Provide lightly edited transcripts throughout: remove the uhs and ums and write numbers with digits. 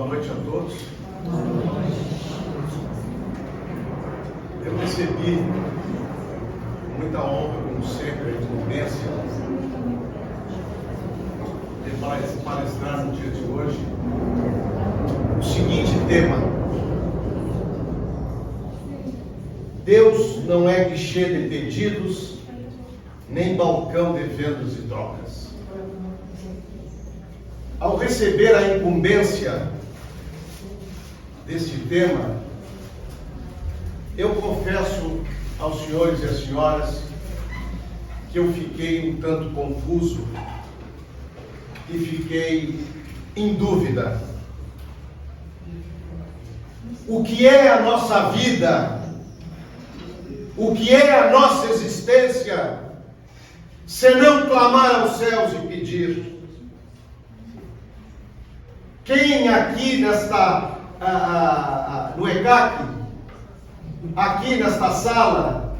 Boa noite a todos. Eu recebi muita honra, como sempre, a incumbência de palestrar no dia de hoje o seguinte tema: Deus não é guichê de pedidos, nem balcão de vendas e trocas. Ao receber a incumbência deste tema, eu confesso aos senhores e às senhoras que eu fiquei um tanto confuso e fiquei em dúvida. O que é a nossa vida? O que é a nossa existência, senão clamar aos céus e pedir? Quem aqui no ECAC, aqui nesta sala,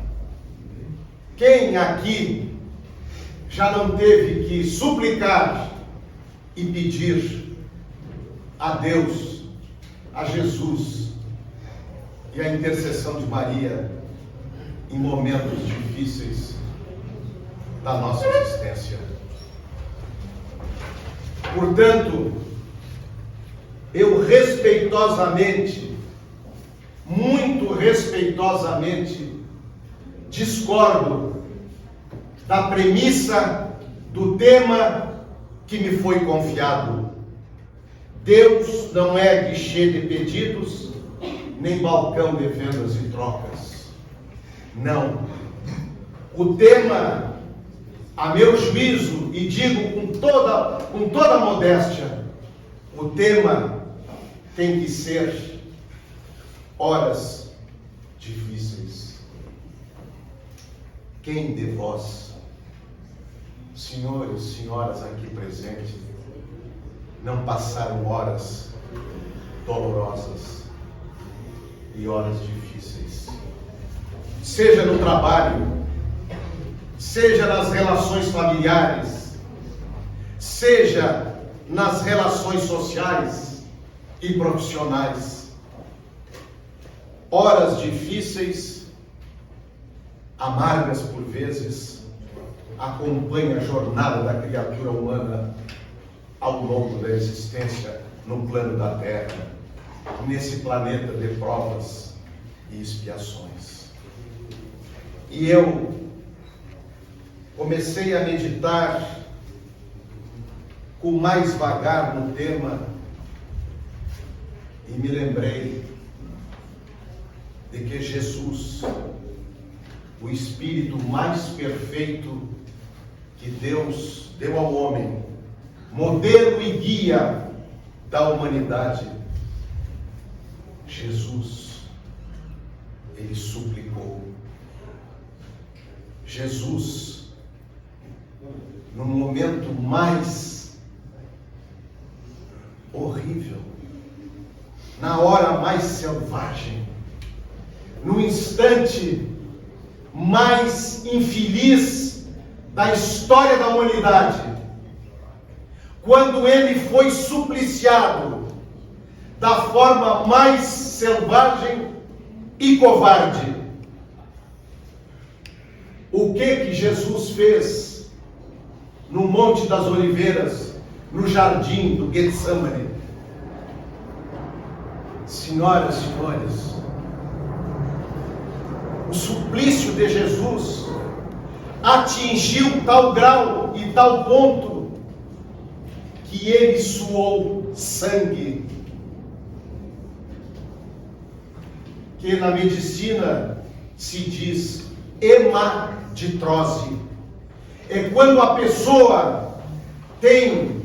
quem aqui já não teve que suplicar e pedir a Deus, a Jesus e a intercessão de Maria em momentos difíceis da nossa existência? Portanto, eu respeitosamente, muito respeitosamente, discordo da premissa do tema que me foi confiado. Deus não é guichê de pedidos, nem balcão de vendas e trocas. Não. O tema, a meu juízo, e digo com toda modéstia, o tema tem que ser horas difíceis. Quem de vós, senhores e senhoras aqui presentes, não passaram horas dolorosas e horas difíceis? Seja no trabalho, seja nas relações familiares, seja nas relações sociais e profissionais. Horas difíceis, amargas por vezes, acompanham a jornada da criatura humana ao longo da existência no plano da Terra, nesse planeta de provas e expiações. E eu comecei a meditar com mais vagar no tema e me lembrei de que Jesus, o Espírito mais perfeito que Deus deu ao homem, modelo e guia da humanidade, Jesus, ele suplicou. Jesus, no momento mais horrível, na hora mais selvagem, no instante mais infeliz da história da humanidade, quando ele foi supliciado da forma mais selvagem e covarde, o que Jesus fez no Monte das Oliveiras, no jardim do Getsemane? Senhoras e senhores, o suplício de Jesus atingiu tal grau e tal ponto que ele suou sangue, que na medicina se diz hemaditrose. É quando a pessoa tem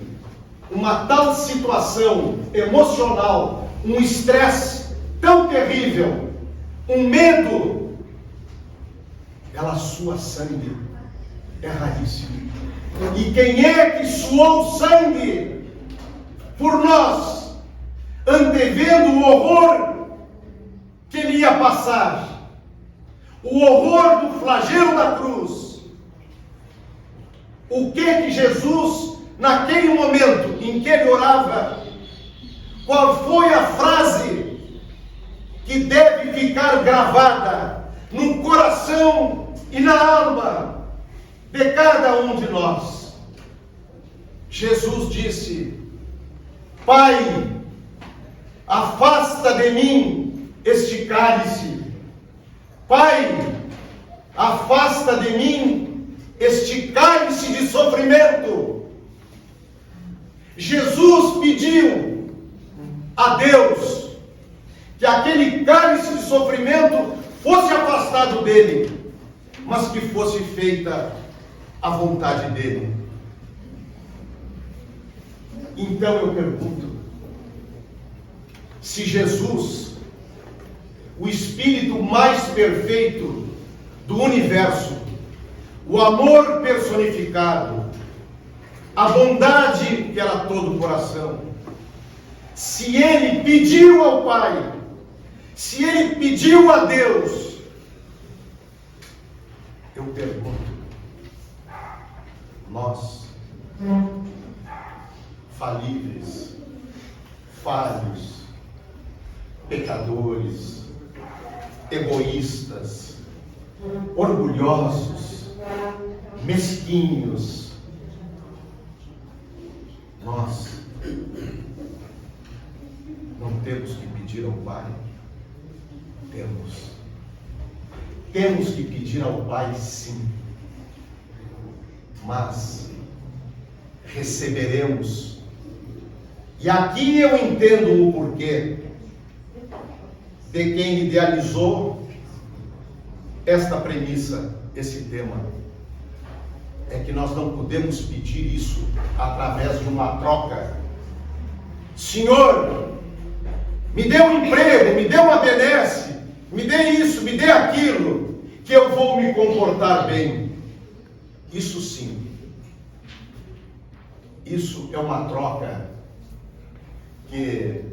uma tal situação emocional, um estresse tão terrível, um medo, ela sua sangue. É raríssimo. E quem é que suou sangue por nós, antevendo o horror que ele ia passar, o horror do flagelo da cruz? O que Jesus, naquele momento em que ele orava, Qual foi a frase que deve ficar gravada no coração e na alma de cada um de nós? Jesus disse: Pai, afasta de mim este cálice. Pai, afasta de mim este cálice de sofrimento. Jesus pediu a Deus que aquele cálice de sofrimento fosse afastado dele, mas que fosse feita a vontade dele. Então eu pergunto, se Jesus, o Espírito mais perfeito do universo, o amor personificado, a bondade que era todo o coração, se ele pediu ao Pai, se ele pediu a Deus, eu pergunto, nós, falíveis, falhos, pecadores, egoístas, orgulhosos, mesquinhos, nós não temos que pedir ao Pai? Temos que pedir ao Pai, sim, mas receberemos. E aqui eu entendo o porquê de quem idealizou esta premissa, esse tema. É que nós não podemos pedir isso através de uma troca. Senhor, me dê um emprego, me dê uma benesse, me dê isso, me dê aquilo, que eu vou me comportar bem. Isso sim. Isso é uma troca que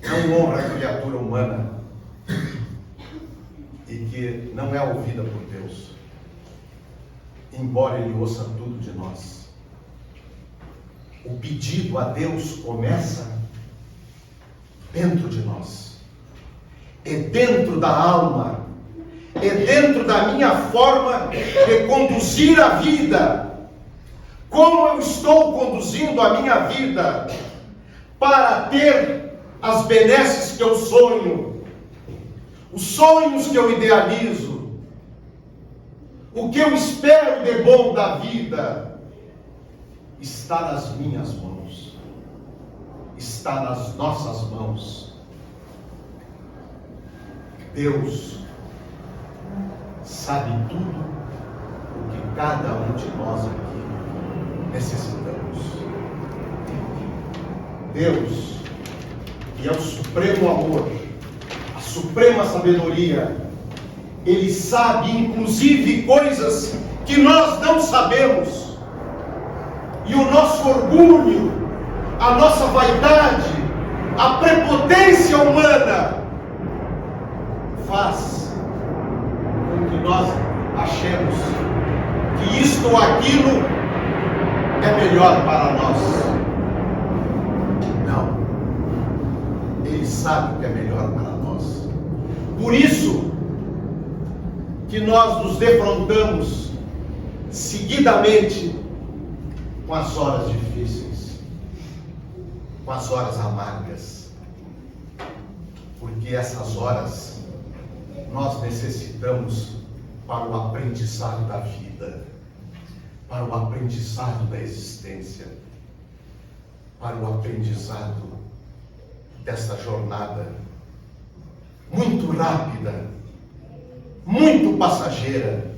não honra a criatura humana e que não é ouvida por Deus, embora Ele ouça tudo de nós. O pedido a Deus começa dentro de nós, é dentro da alma, é dentro da minha forma de conduzir a vida. Como eu estou conduzindo a minha vida para ter as benesses que eu sonho, os sonhos que eu idealizo, o que eu espero de bom da vida, está nas minhas mãos, está nas nossas mãos. Deus sabe tudo o que cada um de nós aqui necessitamos. Deus, que é o supremo amor, a suprema sabedoria, Ele sabe inclusive coisas que nós não sabemos. E o nosso orgulho, a nossa vaidade, a prepotência humana faz com que nós achemos que isto ou aquilo é melhor para nós. Não. Ele sabe o que é melhor para nós. Por isso que nós nos defrontamos seguidamente com as horas difíceis, com as horas amargas, porque essas horas nós necessitamos para o aprendizado da vida, para o aprendizado da existência, para o aprendizado desta jornada muito rápida, muito passageira.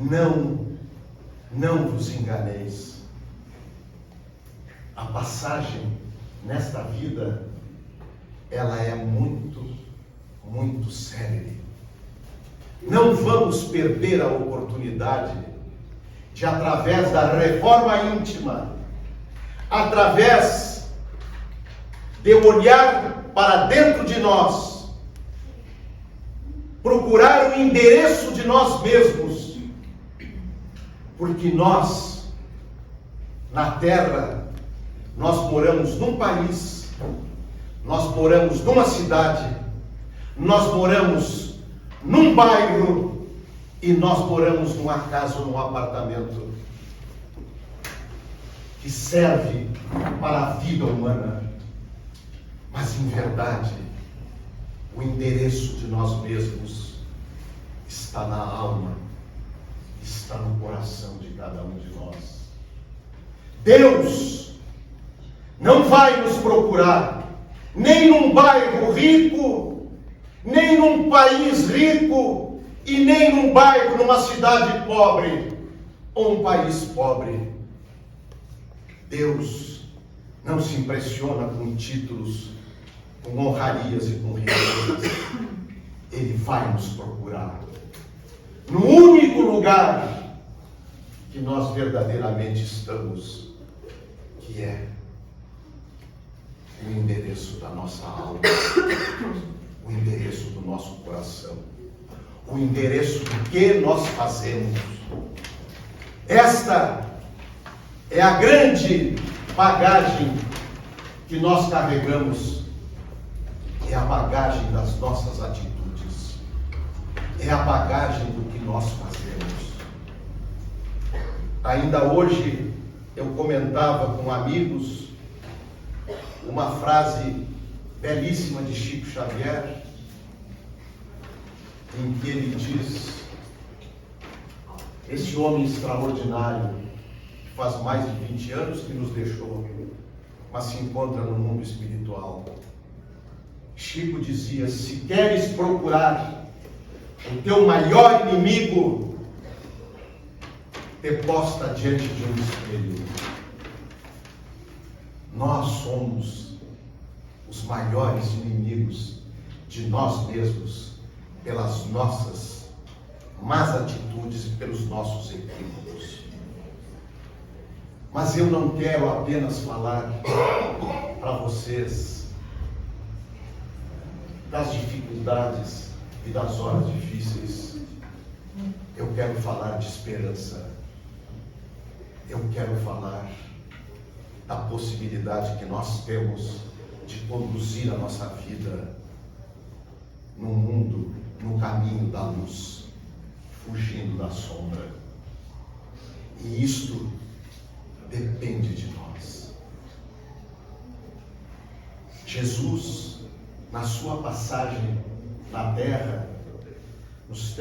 Não vos enganeis. A passagem nesta vida, ela é muito, muito séria. Não vamos perder a oportunidade de, através da reforma íntima, através de olhar para dentro de nós, procurar o endereço de nós mesmos, porque nós, na terra, Nós moramos num país, nós moramos numa cidade, nós moramos num bairro e nós moramos numa casa ou num apartamento que serve para a vida humana. Mas, em verdade, o endereço de nós mesmos está na alma, está no coração de cada um de nós. Deus não vai nos procurar nem num bairro rico, nem num país rico, e nem num bairro, numa cidade pobre, ou um país pobre. Deus não se impressiona com títulos, com honrarias e com riquezas. Ele vai nos procurar no único lugar que nós verdadeiramente estamos, que é o endereço da nossa alma, o endereço do nosso coração, o endereço do que nós fazemos. Esta é a grande bagagem que nós carregamos, é a bagagem das nossas atitudes, é a bagagem do que nós fazemos. Ainda hoje eu comentava com amigos uma frase belíssima de Chico Xavier, em que ele diz: esse homem extraordinário, que faz mais de 20 anos que nos deixou, mas se encontra no mundo espiritual. Chico dizia: se queres procurar o teu maior inimigo, te posta diante de um espelho. Nós somos os maiores inimigos de nós mesmos, pelas nossas más atitudes e pelos nossos equívocos. Mas eu não quero apenas falar para vocês das dificuldades e das horas difíceis. Eu quero falar de esperança. Eu quero falar da possibilidade que nós temos de conduzir a nossa vida no mundo, no caminho da luz, fugindo da sombra. E isto depende de nós. Jesus, na sua passagem na terra, nos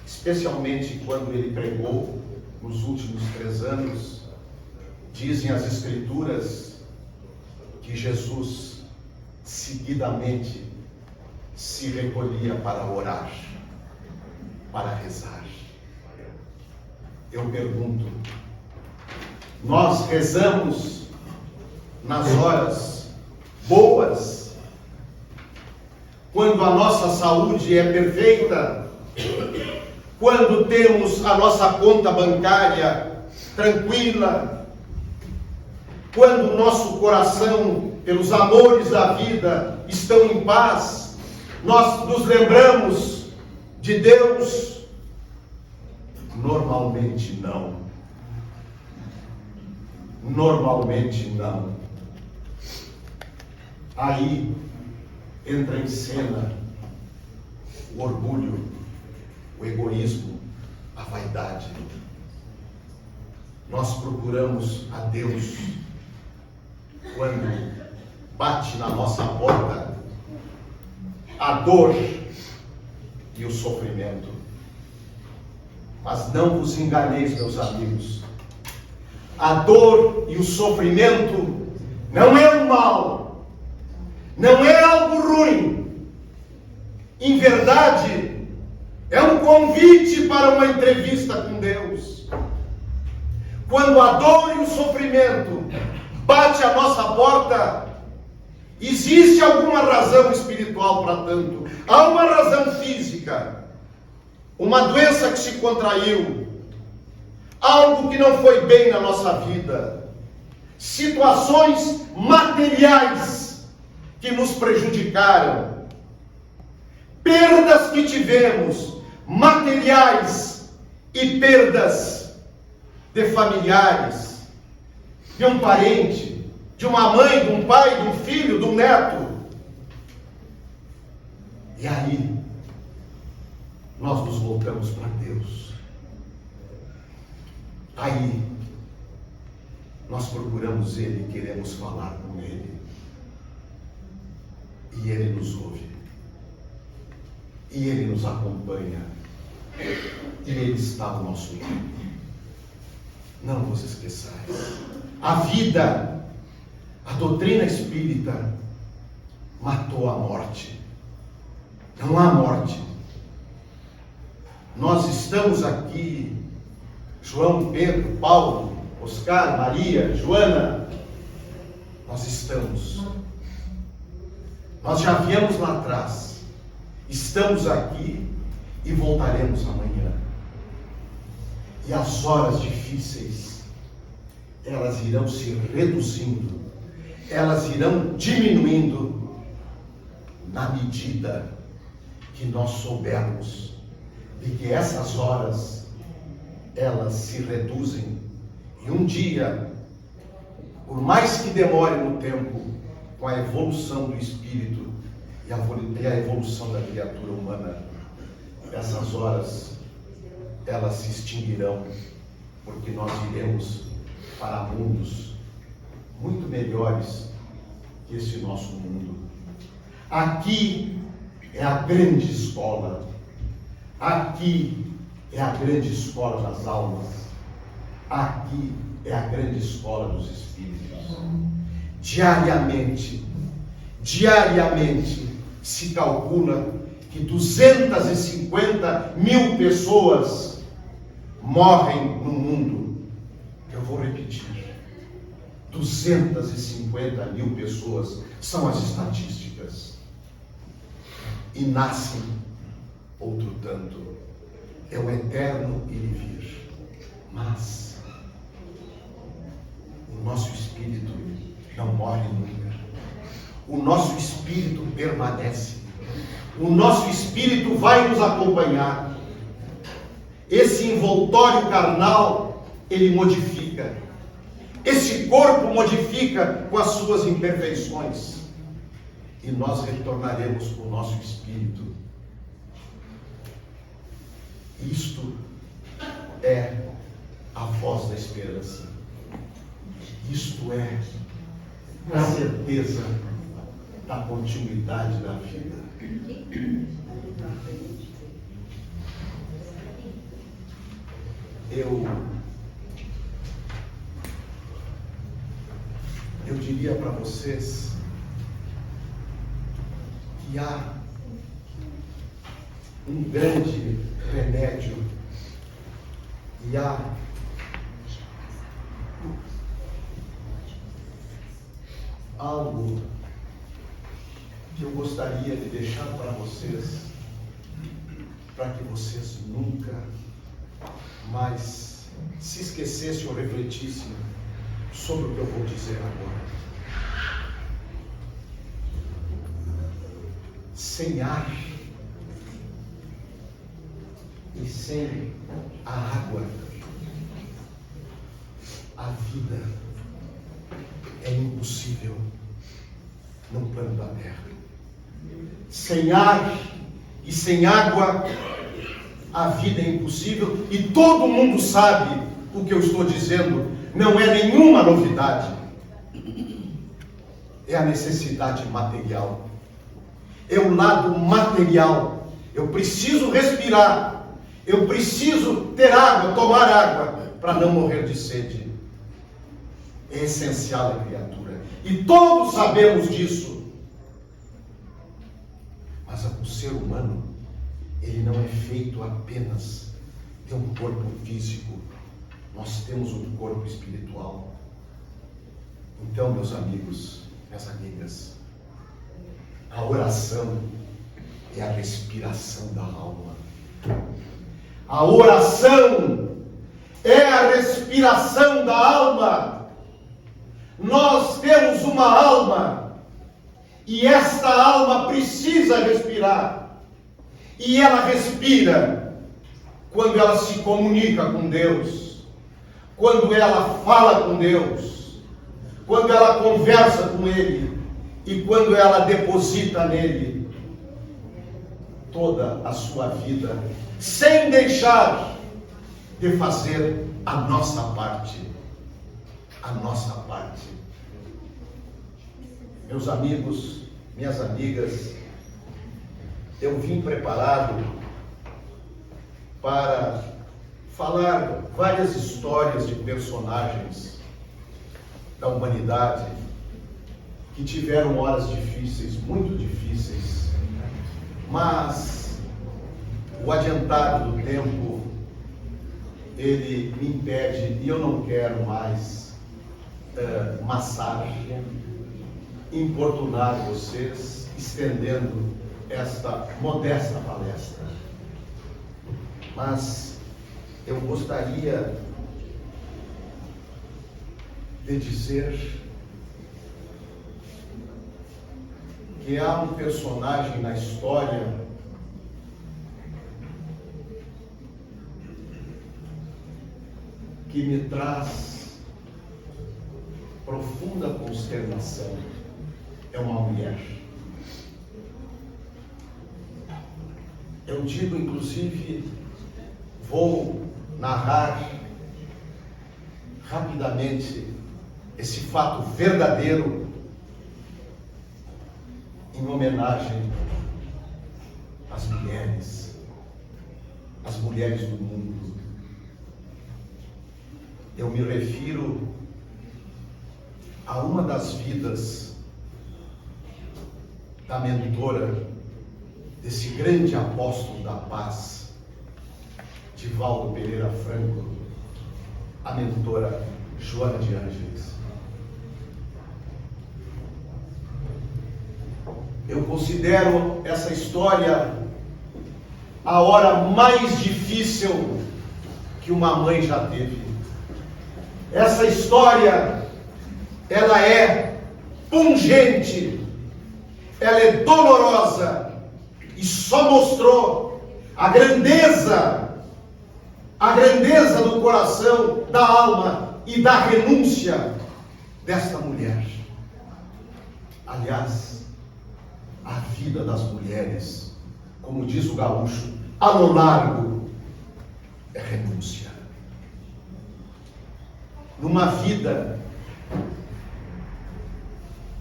especialmente quando ele pregou, nos últimos 3 anos, dizem as Escrituras que Jesus seguidamente se recolhia para orar, para rezar. Eu pergunto, nós rezamos nas horas boas, quando a nossa saúde é perfeita, quando temos a nossa conta bancária tranquila, quando o nosso coração, pelos amores da vida, estão em paz, nós nos lembramos de Deus? Normalmente não. Normalmente não. Aí entra em cena o orgulho, o egoísmo, a vaidade. Nós procuramos a Deus quando bate na nossa porta a dor e o sofrimento. Mas não vos enganeis, meus amigos. A dor e o sofrimento não é um mal, não é algo ruim. Em verdade, é um convite para uma entrevista com Deus. Quando a dor e o sofrimento bate à nossa porta, existe alguma razão espiritual para tanto. Há uma razão física, uma doença que se contraiu, algo que não foi bem na nossa vida, situações materiais que nos prejudicaram, perdas que tivemos, materiais, e perdas de familiares, de um parente, de uma mãe, de um pai, de um filho, de um neto. E aí, nós nos voltamos para Deus. Aí, nós procuramos Ele e queremos falar com Ele. E Ele nos ouve. E Ele nos acompanha. E Ele está ao nosso lado. Não vos esqueçais. A vida, a doutrina espírita, matou a morte. Não há morte. Nós estamos aqui, João, Pedro, Paulo, Oscar, Maria, Joana, nós estamos. Nós já viemos lá atrás, estamos aqui e voltaremos amanhã. E as horas difíceis, elas irão se reduzindo, elas irão diminuindo na medida que nós soubermos de que essas horas, elas se reduzem e um dia, por mais que demore no tempo, com a evolução do espírito e a evolução da criatura humana, essas horas, elas se extinguirão, porque nós iremos para mundos muito melhores que esse nosso mundo. Aqui é a grande escola. Aqui é a grande escola das almas. Aqui é a grande escola dos espíritos. Diariamente se calcula que 250 mil pessoas morrem no mundo. Eu vou repetir. 250 mil pessoas são as estatísticas. E nascem outro tanto. É o eterno ir e vir. Mas o nosso espírito não morre nunca. O nosso espírito permanece. O nosso espírito vai nos acompanhar. Esse envoltório carnal, ele modifica. Esse corpo modifica com as suas imperfeições. E nós retornaremos com o nosso espírito. Isto é a voz da esperança. Isto é a certeza da continuidade da vida. Eu diria para vocês que há um grande remédio e há algo que eu gostaria de deixar para vocês, para que vocês nunca mais se esquecessem ou refletissem sobre o que eu vou dizer agora. Sem ar e sem a água, a vida é impossível no plano da terra. Sem ar e sem água, a vida é impossível, e todo mundo sabe o que eu estou dizendo, não é nenhuma novidade. É a necessidade material, é o lado material. Eu preciso respirar, eu preciso ter água, tomar água, para não morrer de sede. É essencial a criatura, e todos sabemos disso. Mas o ser humano, ele não é feito apenas de um corpo físico. Nós temos um corpo espiritual. Então, meus amigos, minhas amigas, a oração é a respiração da alma. A oração é a respiração da alma. Nós temos uma alma, e esta alma precisa respirar. E ela respira quando ela se comunica com Deus, quando ela fala com Deus, quando ela conversa com ele e quando ela deposita nele toda a sua vida, sem deixar de fazer a nossa parte. A nossa parte. Meus amigos, minhas amigas, eu vim preparado para falar várias histórias de personagens da humanidade que tiveram horas difíceis, muito difíceis, mas o adiantar do tempo, ele me impede e eu não quero mais maçar, importunar vocês, estendendo esta modesta palestra. Mas eu gostaria de dizer que há um personagem na história que me traz profunda consternação. É uma mulher. Eu digo, inclusive, vou narrar rapidamente esse fato verdadeiro em homenagem às mulheres do mundo. Eu me refiro a uma das vidas da mentora desse grande apóstolo da paz, Divaldo Pereira Franco, a mentora Joana de Ângeles. Eu considero essa história a hora mais difícil que uma mãe já teve. Essa história, ela é pungente, ela é dolorosa e só mostrou a grandeza do coração, da alma e da renúncia desta mulher. Aliás, a vida das mulheres, como diz o gaúcho, a lo largo é renúncia. Numa vida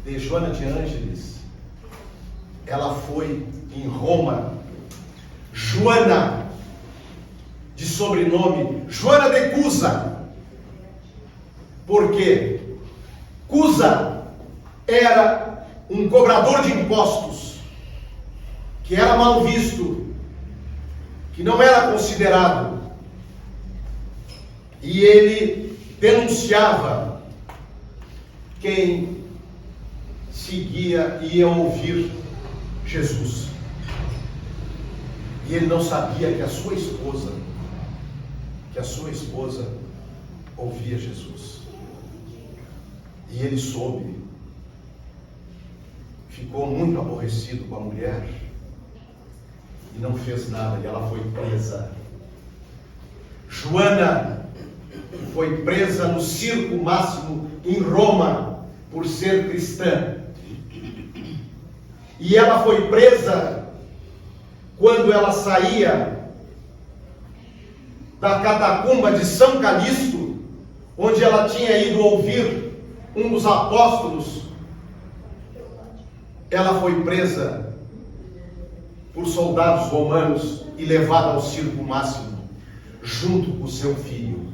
de Joana de Ângeles, ela foi em Roma, Joana, de sobrenome, Joana de Cusa. Por quê? Cusa era um cobrador de impostos, que era mal visto, que não era considerado, e ele denunciava quem seguia e ia ouvir Jesus. E ele não sabia que a sua esposa ouvia Jesus. E ele soube, ficou muito aborrecido com a mulher e não fez nada, e ela foi presa. Joana foi presa no Circo Máximo em Roma por ser cristã. E ela foi presa quando ela saía da catacumba de São Calixto, onde ela tinha ido ouvir um dos apóstolos. Ela foi presa por soldados romanos e levada ao Circo Máximo, junto com seu filho.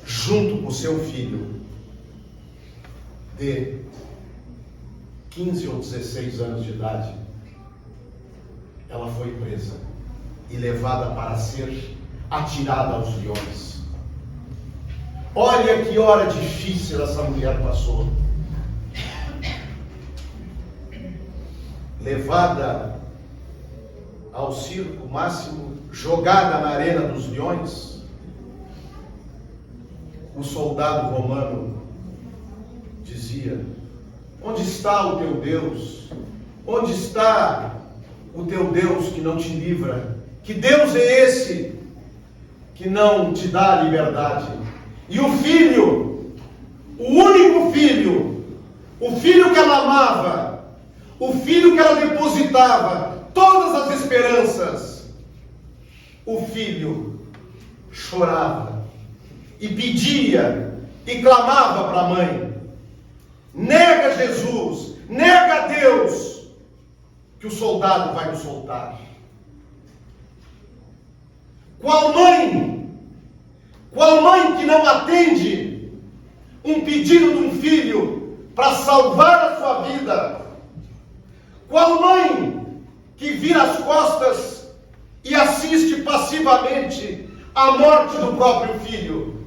Junto com seu filho de 15 ou 16 anos de idade, ela foi presa e levada para ser atirada aos leões. Olha que hora difícil essa mulher passou. Levada ao Circo Máximo, jogada na arena dos leões, o soldado romano dizia: onde está o teu Deus? Onde está o teu Deus que não te livra? Que Deus é esse que não te dá a liberdade? E o filho o único filho, o filho que ela amava, o filho que ela depositava todas as esperanças, o filho chorava e pedia e clamava para a mãe: nega Jesus, nega a Deus, que o soldado vai nos soltar. Qual mãe que não atende um pedido de um filho para salvar a sua vida? Qual mãe que vira as costas e assiste passivamente à morte do próprio filho?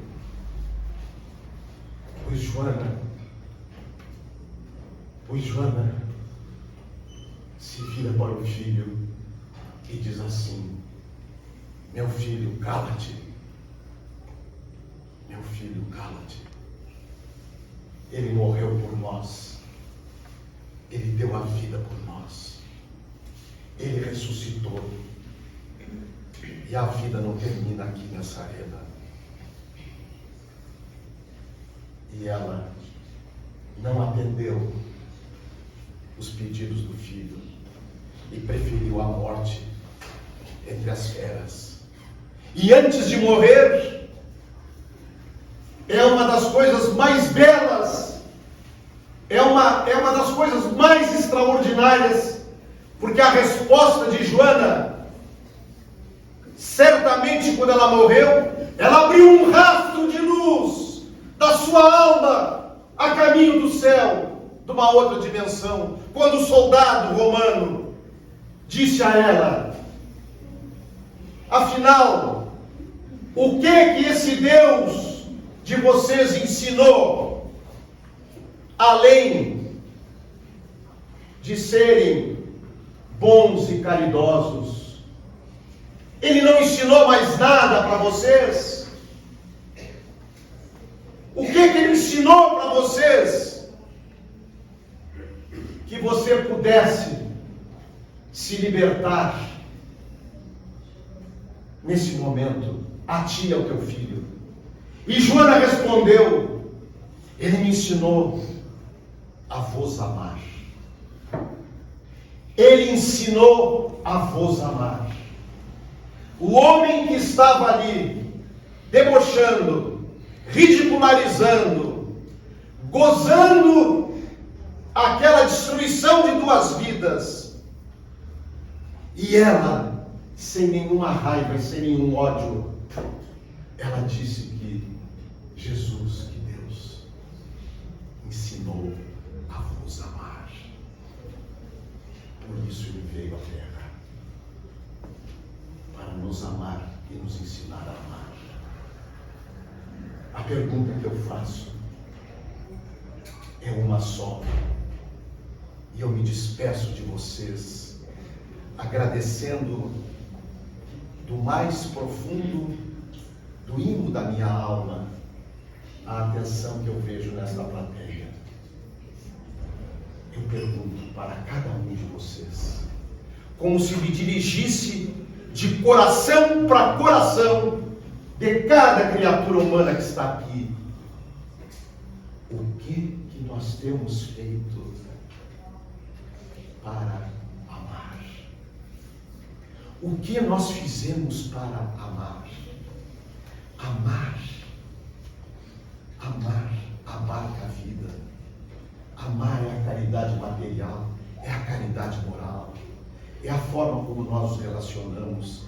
Pois Joana se vira para o filho e diz assim: meu filho, cala-te. Meu filho, cala-te. Ele morreu por nós. Ele deu a vida por nós. Ele ressuscitou. E a vida não termina aqui nessa arena. E ela não atendeu os pedidos do filho e preferiu a morte entre as feras. E antes de morrer, é uma das coisas mais belas, é uma das coisas mais extraordinárias, porque a resposta de Joana, certamente quando ela morreu, ela abriu um rastro de luz da sua alma a caminho do céu, de uma outra dimensão, quando o soldado romano disse a ela: afinal, o que esse Deus de vocês ensinou, além de serem bons e caridosos? Ele não ensinou mais nada para vocês? O que ele ensinou para vocês? Que você pudesse se libertar nesse momento, a ti e ao teu filho. E Joana respondeu: ele me ensinou a vos amar. Ele ensinou a vos amar. O homem que estava ali, debochando, ridicularizando, gozando aquela destruição de duas vidas, e ela, sem nenhuma raiva e sem nenhum ódio, ela disse que Jesus, que Deus, ensinou a vos amar. Por isso ele veio à terra, para nos amar e nos ensinar a amar. A pergunta que eu faço é uma só, e eu me despeço de vocês, agradecendo do mais profundo do íntimo da minha alma a atenção que eu vejo nesta plateia. Eu pergunto para cada um de vocês, como se me dirigisse de coração para coração de cada criatura humana que está aqui: o que nós temos feito para amar? O que nós fizemos para amar? Amar abarca a vida. Amar é a caridade material, é a caridade moral, é a forma como nós nos relacionamos,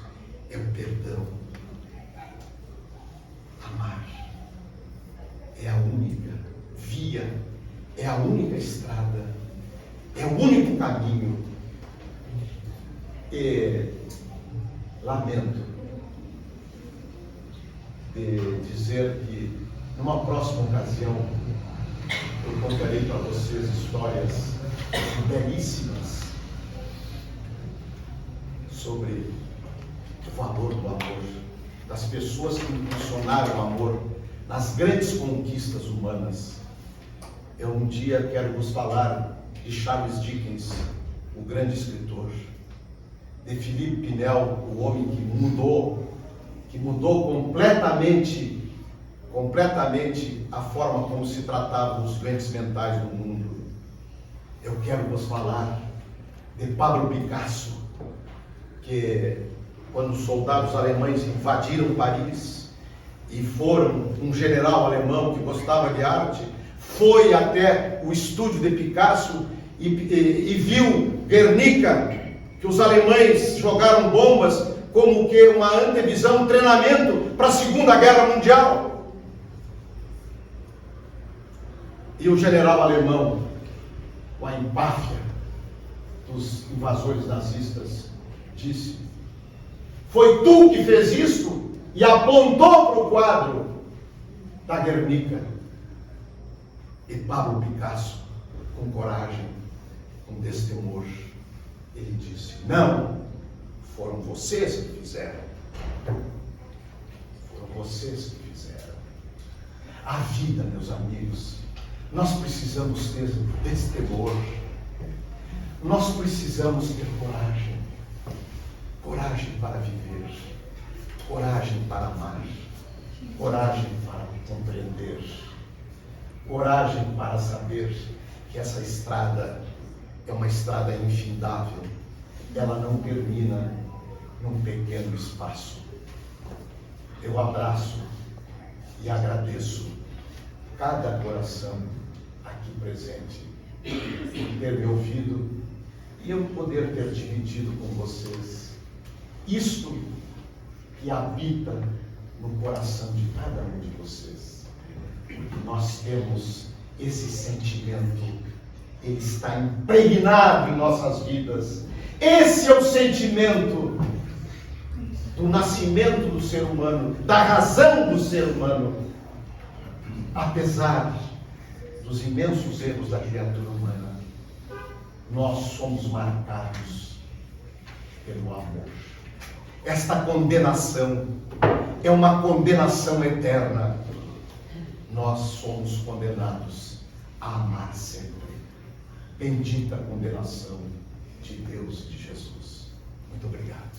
é o perdão. Amar é a única via, é a única estrada, é o único caminho. E lamento de dizer que numa próxima ocasião eu contarei para vocês histórias belíssimas sobre o valor do amor, das pessoas que impulsionaram o amor nas grandes conquistas humanas. Eu um dia quero vos falar de Charles Dickens, o grande escritor, de Philippe Pinel, o homem que mudou completamente completamente a forma como se tratavam os doentes mentais no mundo. Eu quero vos falar de Pablo Picasso, que quando os soldados alemães invadiram Paris e foram, um general alemão que gostava de arte, foi até o estúdio de Picasso e viu Guernica, que os alemães jogaram bombas como que uma antevisão, um treinamento para a Segunda Guerra Mundial. E o general alemão, com a empáfia dos invasores nazistas, disse: foi tu que fez isso? E apontou para o quadro da Guernica. E Pablo Picasso, com coragem, com destemor, ele disse: não, foram vocês que fizeram. Foram vocês que fizeram. A vida, meus amigos, nós precisamos ter destemor. Nós precisamos ter coragem. Coragem para viver. Coragem para amar. Coragem para compreender. Coragem para saber que essa estrada é uma estrada infindável. Ela não termina num pequeno espaço. Eu abraço e agradeço cada coração aqui presente por ter me ouvido e eu poder ter dividido com vocês isto que habita no coração de cada um de vocês. Nós temos esse sentimento, ele está impregnado em nossas vidas. Esse é o sentimento do nascimento do ser humano, da razão do ser humano. Apesar dos imensos erros da criatura humana, nós somos marcados pelo amor. Esta condenação é uma condenação eterna. Nós somos condenados a amar sempre. Bendita a condenação de Deus e de Jesus. Muito obrigado.